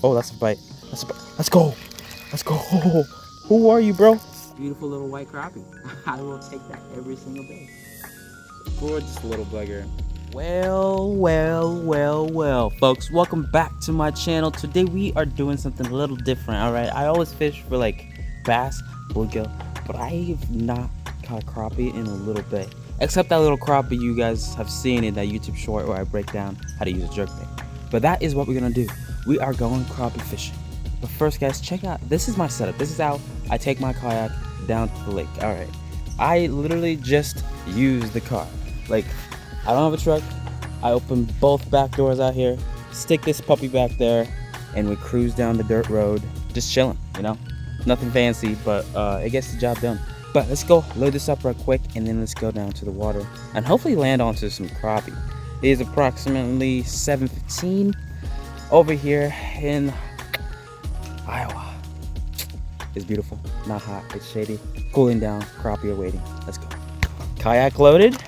Oh, that's a bite. That's a bite. Let's go. Let's go. Who are you, bro? Beautiful little white crappie. I will take that every single day. Gorgeous little bugger. Well, folks, welcome back to my channel. Today we are doing something a little different. All right, I always fish for like bass, bluegill, but I have not caught a crappie in a little bit. Except that little crappie you guys have seen in that YouTube short where I break down how to use a jerkbait. But that is what we're gonna do. We are going crappie fishing. But first, guys, check out. This is my setup. This is how I take my kayak down to the lake. All right, I literally just use the car. Like, I don't have a truck. I open both back doors out here, stick this puppy back there, and we cruise down the dirt road, just chilling, you know? Nothing fancy, but it gets the job done. But let's go load this up real quick, and then let's go down to the water and hopefully land onto some crappie. It is approximately 7:15 over here in Iowa. It's beautiful, not hot, it's shady, cooling down, crappie are waiting. Let's go. Kayak loaded,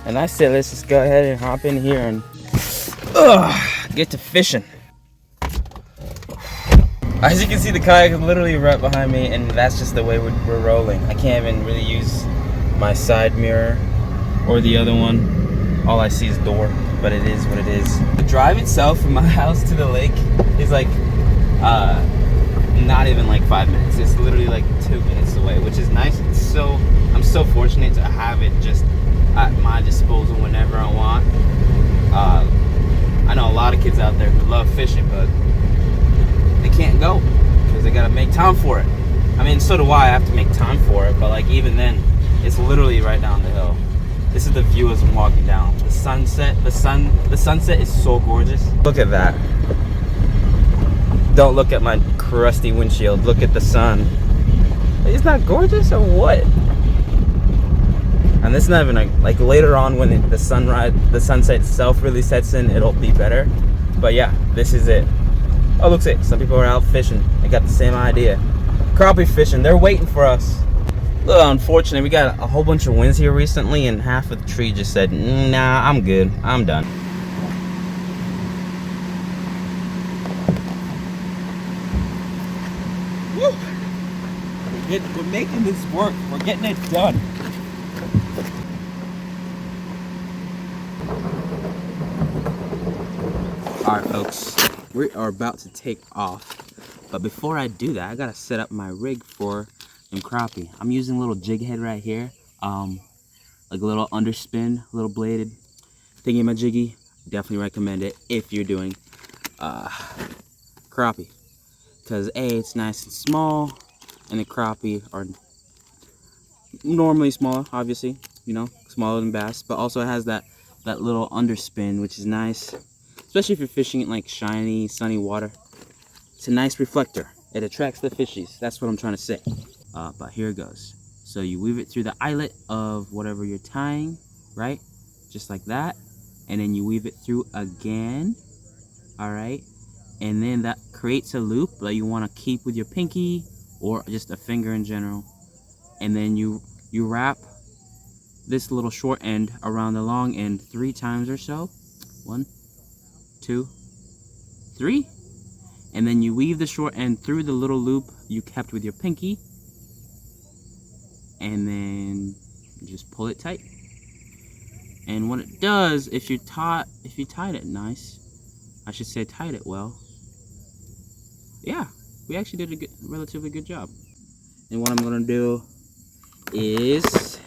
and I said let's just go ahead and hop in here and get to fishing. As you can see, the kayak is literally right behind me, and that's just the way we're rolling. I can't even really use my side mirror or the other one. All I see is door, but it is what it is. The drive itself from my house to the lake is like not even like 5 minutes. It's literally like 2 minutes away, which is nice. I'm so fortunate to have it just at my disposal whenever I want. I know a lot of kids out there who love fishing, but they can't go because they gotta make time for it. I mean, so do I have to make time for it, but like even then, it's literally right down the hill. This is the view as I'm walking down. The sunset is so gorgeous. Look at that. Don't look at my crusty windshield. Look at the sun. It's not gorgeous or what? And this is not even like later on when the sunset itself really sets in, it'll be better. But yeah, this is it. Oh, look at it. Some people are out fishing. They got the same idea. Crappie fishing. They're waiting for us. A little unfortunate. We got a whole bunch of winds here recently, and half of the tree just said, "Nah, I'm good. I'm done." Woo! We're making this work. We're getting it done. All right, folks. We are about to take off, but before I do that, I gotta set up my rig for some crappie. I'm using a little jig head right here, like a little underspin, little bladed thingy-majiggy. Definitely recommend it if you're doing crappie, because it's nice and small, and the crappie are normally smaller, obviously, you know, smaller than bass, but also it has that little underspin, which is nice. Especially if you're fishing in like shiny, sunny water. It's a nice reflector. It attracts the fishies. That's what I'm trying to say. But here it goes. So you weave it through the eyelet of whatever you're tying, right? Just like that. And then you weave it through again. All right. And then that creates a loop that you want to keep with your pinky or just a finger in general. And then you wrap this little short end around the long end 3 times or so. 1, 2, 3, and then you weave the short end through the little loop you kept with your pinky, and then you just pull it tight. And what it does, if you tied it nice, I should say tied it well. Yeah, we actually did a relatively good job. And what I'm gonna do is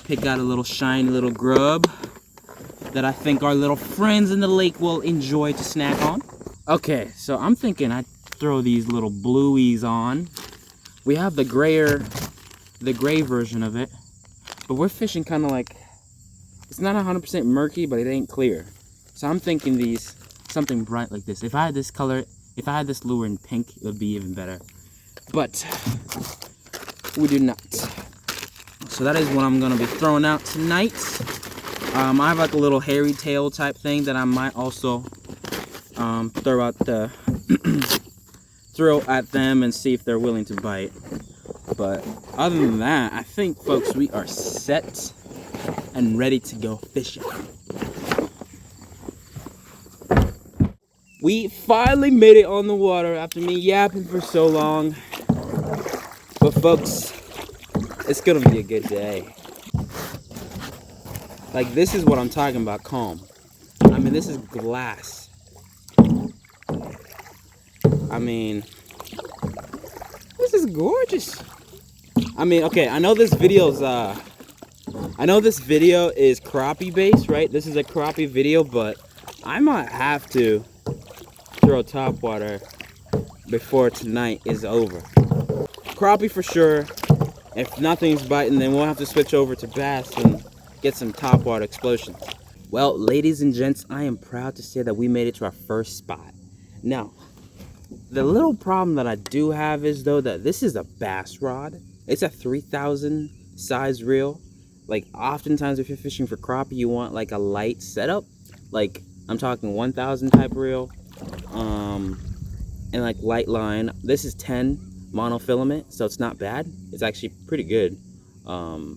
pick out a little shiny little grub that I think our little friends in the lake will enjoy to snack on. Okay, so I'm thinking I'd throw these little blueies on. We have the gray version of it, but we're fishing kind of like, it's not 100% murky, but it ain't clear. So I'm thinking something bright like this. If I had this color, if I had this lure in pink, it would be even better. But we do not. So that is what I'm gonna be throwing out tonight. I have like a little hairy tail type thing that I might also throw at them and see if they're willing to bite. But other than that, I think, folks, we are set and ready to go fishing. We finally made it on the water after me yapping for so long. But folks, it's gonna be a good day. Like, this is what I'm talking about, calm. I mean, this is glass. I mean, this is gorgeous. I mean, okay, I know this video is crappie based, right? This is a crappie video, but I might have to throw top water before tonight is over. Crappie for sure. If nothing's biting, then we'll have to switch over to bass and get some top water explosions. Well, ladies and gents, I am proud to say that we made it to our first spot. Now, the little problem that I do have is, though, that this is a bass rod. It's a 3,000 size reel. Like, oftentimes if you're fishing for crappie, you want like a light setup. Like, I'm talking 1,000 type reel. And like light line. This is 10 monofilament, so it's not bad. It's actually pretty good. But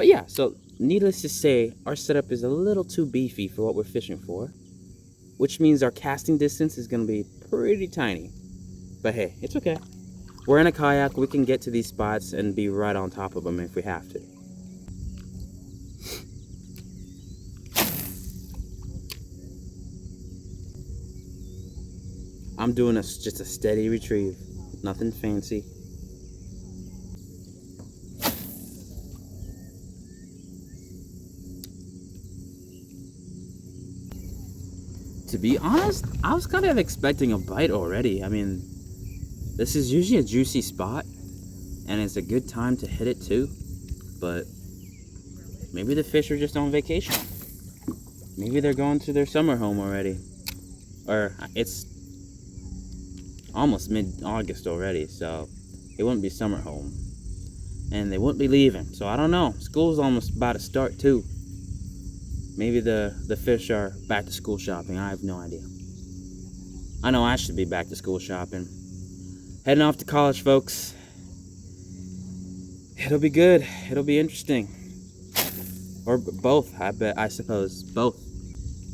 yeah, so needless to say, our setup is a little too beefy for what we're fishing for, which means our casting distance is going to be pretty tiny. But hey, it's okay. We're in a kayak. We can get to these spots and be right on top of them if we have to. I'm doing just a steady retrieve, nothing fancy. To be honest, I was kind of expecting a bite already. I mean, this is usually a juicy spot, and it's a good time to hit it too. But maybe the fish are just on vacation. Maybe they're going to their summer home already. Or it's almost mid-August already, so it wouldn't be summer home. And they wouldn't be leaving, so I don't know. School's almost about to start too. Maybe the fish are back to school shopping. I have no idea. I know I should be back to school shopping. Heading off to college, folks. It'll be good. It'll be interesting. Or both, I suppose. Both.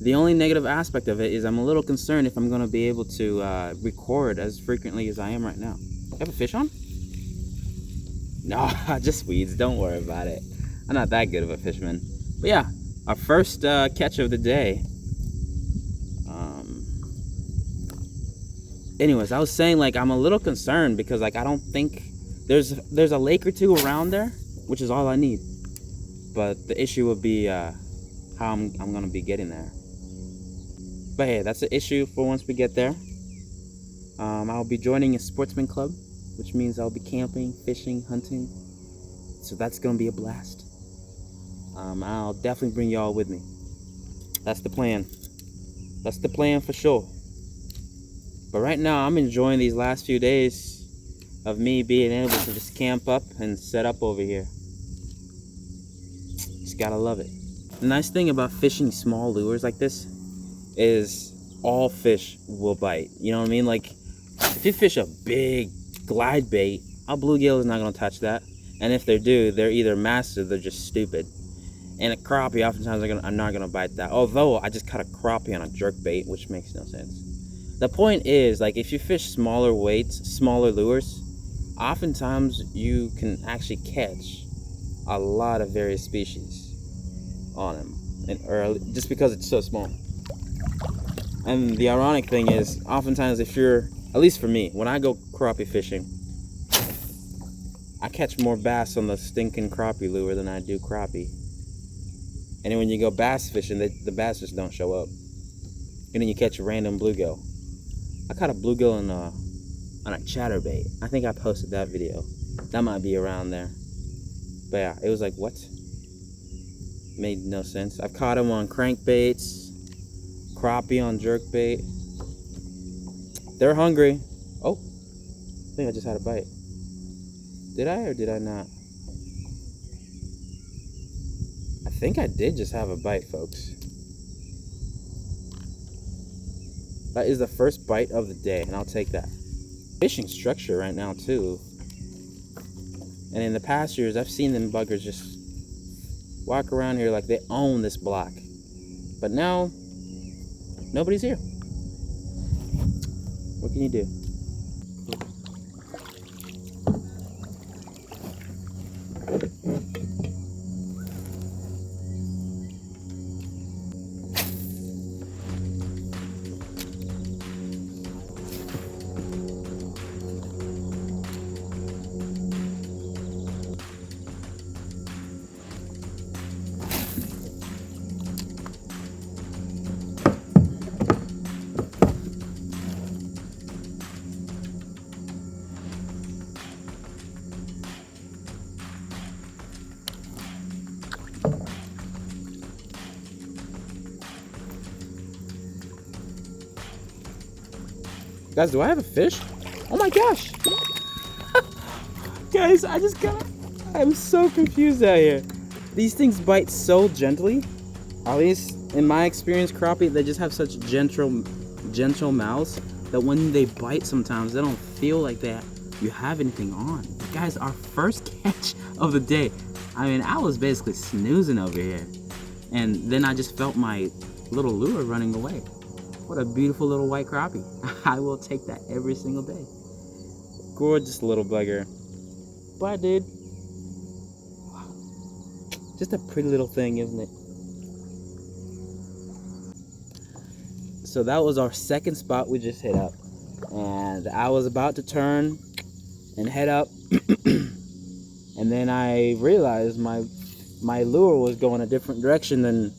The only negative aspect of it is I'm a little concerned if I'm going to be able to record as frequently as I am right now. You have a fish on? No, just weeds. Don't worry about it. I'm not that good of a fisherman. But yeah, our first catch of the day. Anyways, I was saying, like, I'm a little concerned because, like, I don't think there's a lake or two around there, which is all I need. But the issue would be how I'm going to be getting there. But hey, that's the issue for once we get there. I'll be joining a sportsman club, which means I'll be camping, fishing, hunting. So that's going to be a blast. I'll definitely bring y'all with me. That's the plan. That's the plan for sure. But right now, I'm enjoying these last few days of me being able to just camp up and set up over here. Just gotta love it. The nice thing about fishing small lures like this is all fish will bite. You know what I mean? Like, if you fish a big glide bait, a bluegill is not gonna touch that. And if they do, they're either massive or they're just stupid. And a crappie, oftentimes are not gonna bite that. Although I just caught a crappie on a jerk bait, which makes no sense. The point is, like, if you fish smaller weights, smaller lures, oftentimes you can actually catch a lot of various species on them, just because it's so small. And the ironic thing is, oftentimes if you're, at least for me, when I go crappie fishing, I catch more bass on the stinking crappie lure than I do crappie. And then when you go bass fishing, the bass just don't show up. And then you catch a random bluegill. I caught a bluegill on a chatterbait. I think I posted that video. That might be around there. But yeah, it was like, what? Made no sense. I've caught them on crankbaits, crappie on jerkbait. They're hungry. Oh, I think I just had a bite. Did I or did I not? I think I did just have a bite, folks. That is the first bite of the day, and I'll take that. Fishing structure right now, too. And in the past years, I've seen them buggers just walk around here like they own this block. But now Nobody's here. What can you do? Guys, do I have a fish? Oh my gosh! Guys, I'm so confused out here. These things bite so gently. At least in my experience, crappie, they just have such gentle mouths that when they bite sometimes, they don't feel like you have anything on. Guys, our first catch of the day. I mean, I was basically snoozing over here. And then I just felt my little lure running away. What a beautiful little white crappie. I will take that every single day. Gorgeous little bugger. Bye, dude. Wow. Just a pretty little thing, isn't it? So that was our second spot we just hit up. And I was about to turn and head up. And then I realized my lure was going a different direction than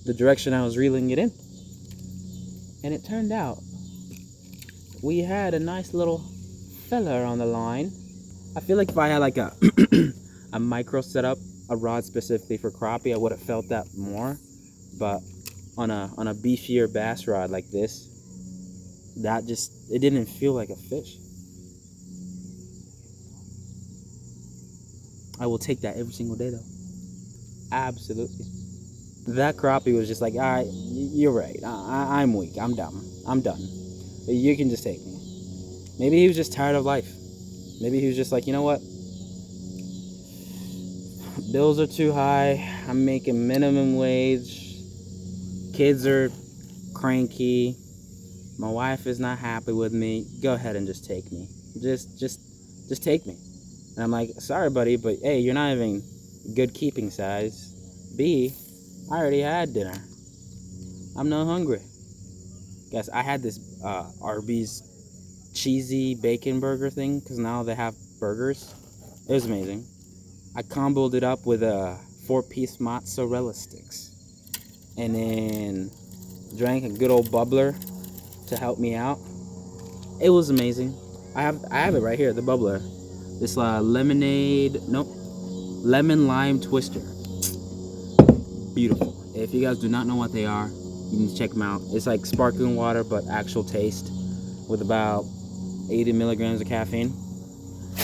the direction I was reeling it in. And it turned out we had a nice little fella on the line. I feel like if I had like a a micro setup, a rod specifically for crappie, I would have felt that more. But on a beefier bass rod like this, it didn't feel like a fish. I will take that every single day though. Absolutely. That crappie was just like, all right, you're right. I'm weak. I'm dumb. I'm done. You can just take me. Maybe he was just tired of life. Maybe he was just like, you know what? Bills are too high. I'm making minimum wage. Kids are cranky. My wife is not happy with me. Go ahead and just take me. Just take me. And I'm like, sorry, buddy, but A, you're not even good keeping size. B, I already had dinner. I'm not hungry. Guys, I had this Arby's cheesy bacon burger thing because now they have burgers. It was amazing. I comboed it up with 4-piece mozzarella sticks. And then drank a good old bubbler to help me out. It was amazing. I have it right here, the bubbler. This lemon lime twister. Beautiful. If you guys do not know what they are, you can check them out. It's like sparkling water but actual taste with about 80 milligrams of caffeine.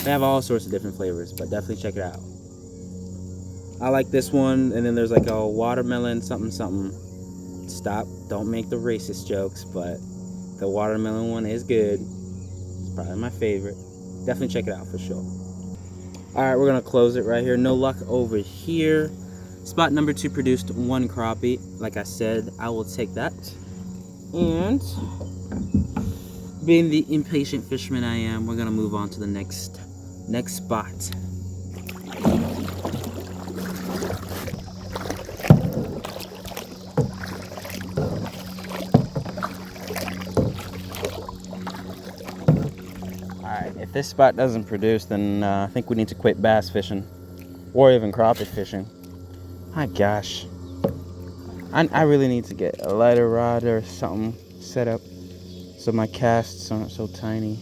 They have all sorts of different flavors, but definitely check it out. I like this one, and then there's like a watermelon something. Stop, don't make the racist jokes, but the watermelon one is good. It's probably my favorite. Definitely check it out for sure. Alright, we're gonna close it right here. No luck over here. Spot number 2 produced 1 crappie. Like I said, I will take that. And being the impatient fisherman I am, we're gonna move on to the next spot. Alright, if this spot doesn't produce, then I think we need to quit bass fishing. Or even crappie fishing. My gosh. I really need to get a lighter rod or something set up so my casts aren't so tiny.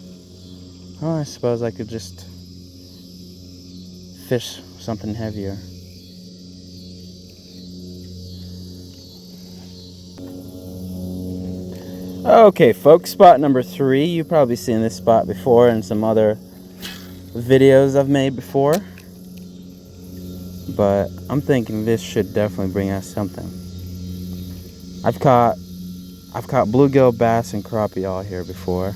Oh, I suppose I could just fish something heavier. Okay, folks, spot number 3. You've probably seen this spot before in some other videos I've made before. But I'm thinking this should definitely bring us something. I've caught bluegill, bass, and crappie all here before.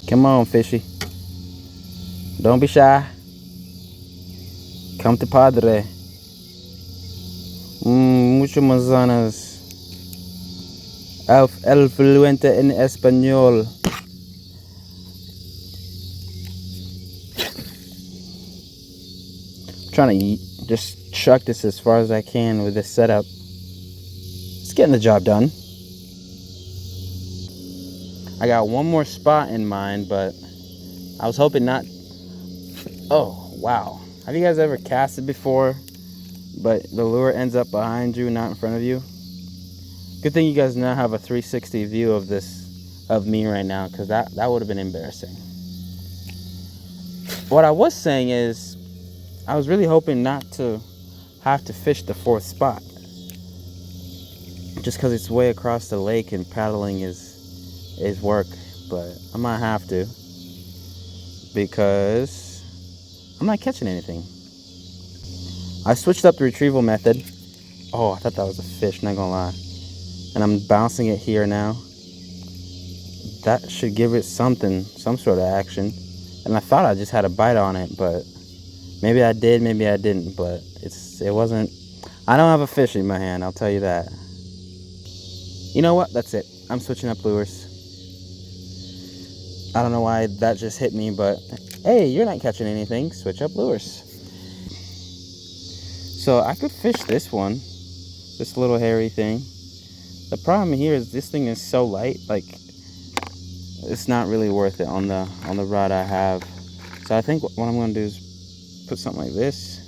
Come on, fishy. Don't be shy. Come to Padre. Mucho manzanas. El fluente en español. I'm trying to just chuck this as far as I can with this setup. It's getting the job done. I got one more spot in mind, but I was hoping not. Oh, wow. Have you guys ever casted before, but the lure ends up behind you, not in front of you? Good thing you guys now have a 360 view of this, of me right now, because that would have been embarrassing. What I was saying is, I was really hoping not to have to fish the fourth spot, just because it's way across the lake and paddling is work, but I might have to, because I'm not catching anything. I switched up the retrieval method. Oh, I thought that was a fish, not gonna lie. And I'm bouncing it here now. That should give it something, some sort of action. And I thought I just had a bite on it, but maybe I did, maybe I didn't, but it wasn't. I don't have a fish in my hand, I'll tell you that. You know what? That's it. I'm switching up lures. I don't know why that just hit me, but hey, you're not catching anything. Switch up lures. So I could fish this one, this little hairy thing. The problem here is this thing is so light, like it's not really worth it on the rod I have. So I think what I'm gonna do is put something like this,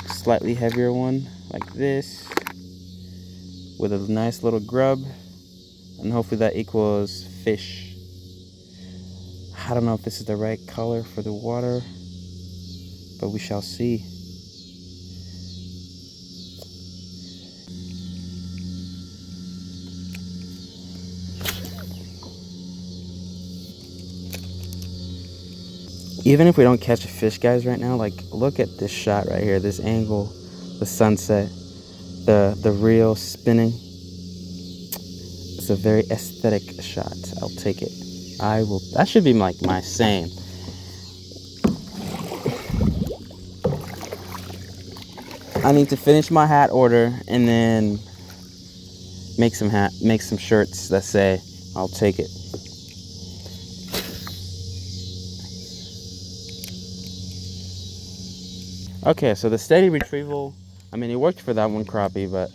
slightly heavier one like this, with a nice little grub, and hopefully that equals fish. I don't know if this is the right color for the water, but we shall see. Even if we don't catch a fish, guys, right now, like, look at this shot right here, this angle, the sunset, the reel spinning. It's a very aesthetic shot. I'll take it. That should be like my saying. I need to finish my hat order and then make some shirts that say, I'll take it. Okay, so the steady retrieval, I mean, it worked for that one crappie, but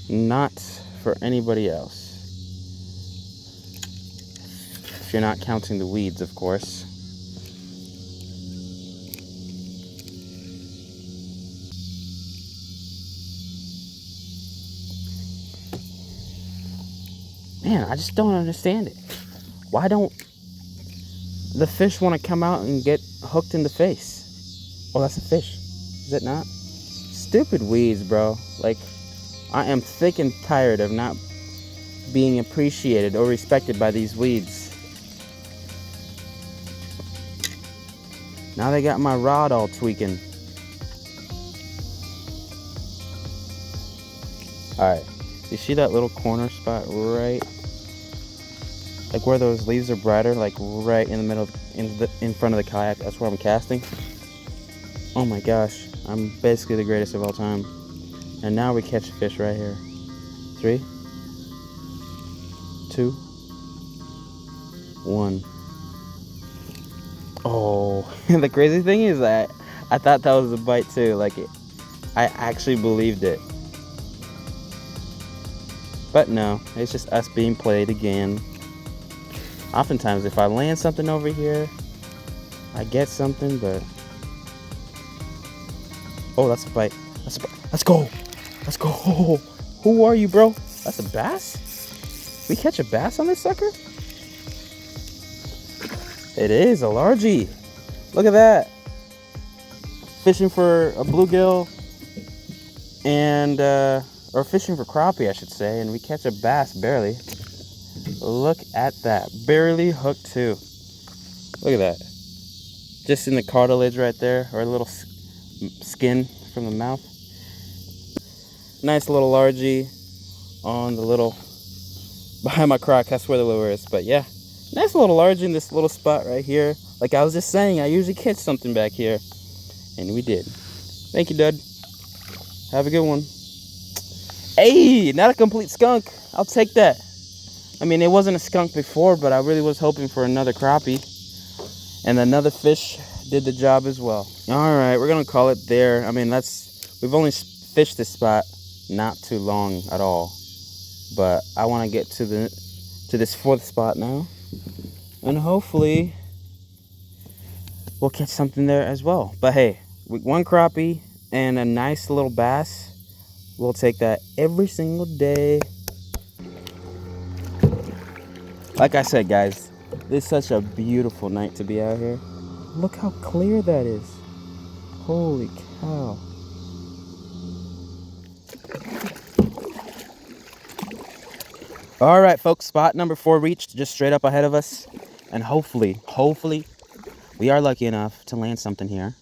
not for anybody else. If you're not counting the weeds, of course. Man, I just don't understand it. Why don't the fish want to come out and get hooked in the face? Oh, that's a fish. Is it not? Stupid weeds, bro. Like, I am sick and tired of not being appreciated or respected by these weeds. Now they got my rod all tweaking. Alright, you see that little corner spot right? Like where those leaves are brighter, like right in the middle, in front of the kayak. That's where I'm casting. Oh my gosh, I'm basically the greatest of all time. And now we catch a fish right here. 3, 2, 1. Oh, the crazy thing is that I thought that was a bite too. Like, I actually believed it. But no, it's just us being played again. Oftentimes, if I land something over here, I get something, but... Oh, that's a bite. That's a bite. Let's go. Let's go. Who are you, bro? That's a bass? We catch a bass on this sucker? It is a largie. Look at that. Fishing for a bluegill and, or fishing for crappie, I should say, and we catch a bass barely. Look at that. Barely hooked too. Look at that. Just in the cartilage right there, or a little skin from the mouth. Nice little largie on the little, behind my crock, that's where the lure is. But yeah, nice little largie in this little spot right here. Like I was just saying, I usually catch something back here. And we did. Thank you, Dud. Have a good one. Hey, not a complete skunk. I'll take that. I mean, it wasn't a skunk before, but I really was hoping for another crappie. And another fish did the job as well. All right, we're gonna call it there. I mean, we've only fished this spot not too long at all. But I want to get to this fourth spot now. And hopefully we'll catch something there as well. But hey, with one crappie and a nice little bass, we'll take that every single day. Like I said, guys, this is such a beautiful night to be out here. Look how clear that is. Holy cow. All right, folks, spot number 4 reached just straight up ahead of us. And hopefully, we are lucky enough to land something here.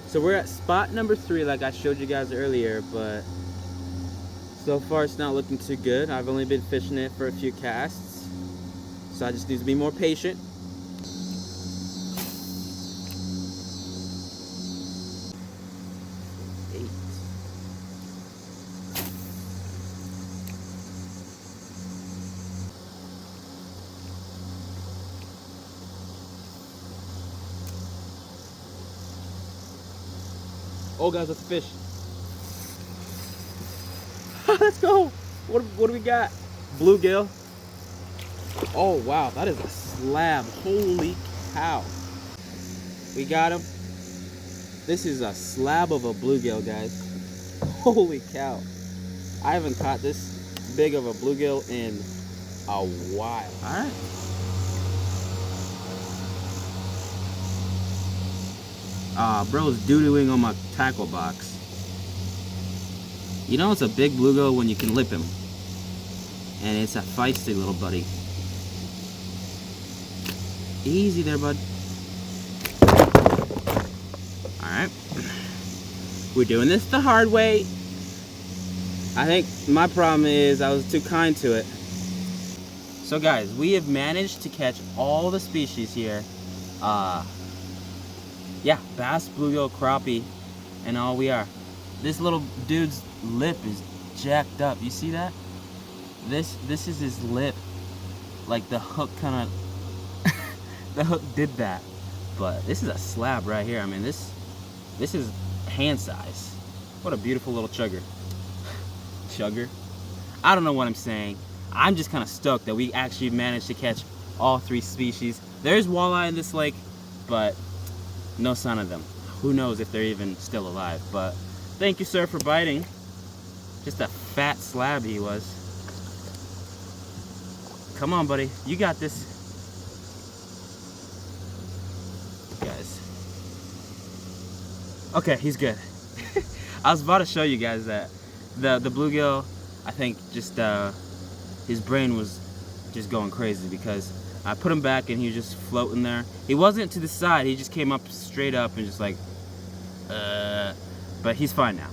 So we're at spot number 3 like I showed you guys earlier, but so far it's not looking too good. I've only been fishing it for a few casts, so I just need to be more patient. Oh guys, let's fish. Let's go. What do we got? Bluegill. Oh wow, that is a slab. Holy cow. We got him. This is a slab of a bluegill, guys. Holy cow. I haven't caught this big of a bluegill in a while. All right. Bro's doo-dooing on my tackle box. You know it's a big bluegill when you can lip him. And it's a feisty little buddy. Easy there, bud. Alright. We're doing this the hard way. I think my problem is I was too kind to it. So guys, we have managed to catch all the species here. Yeah, bass, bluegill, crappie, and all we are. This little dude's lip is jacked up. You see that? This is his lip. Like the hook kind of, the hook did that. But this is a slab right here. I mean, this is hand size. What a beautiful little chugger. Chugger? I don't know what I'm saying. I'm just kind of stoked that we actually managed to catch all 3 species. There's walleye in this lake, but no sign of them. Who knows if they're even still alive. But thank you, sir, for biting. Just a fat slab he was. Come on, buddy. You got this. Guys. Okay, he's good. I was about to show you guys that the bluegill, I think just his brain was just going crazy because I put him back and he was just floating there. He wasn't to the side, he just came up straight up and just like, but he's fine now.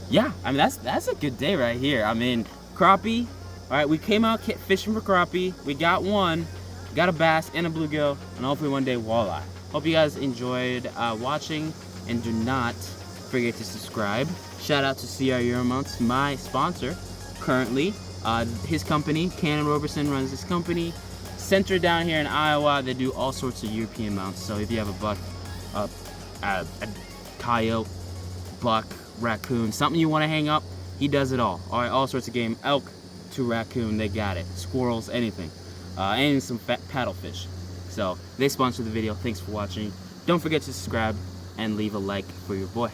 Yeah, I mean, that's a good day right here. I mean, crappie. All right, we came out fishing for crappie. We got one, got a bass and a bluegill, and hopefully one day walleye. Hope you guys enjoyed watching, and do not forget to subscribe. Shout out to CR Euromounts, my sponsor currently. His company, Cannon Roberson, runs this company. Centered down here in Iowa, they do all sorts of European mounts. So if you have a buck, a coyote, buck, raccoon, something you want to hang up, he does it all. All right, all sorts of game, elk to raccoon, they got it. Squirrels, anything, and some fat paddlefish. So they sponsor the video. Thanks for watching. Don't forget to subscribe and leave a like for your boy.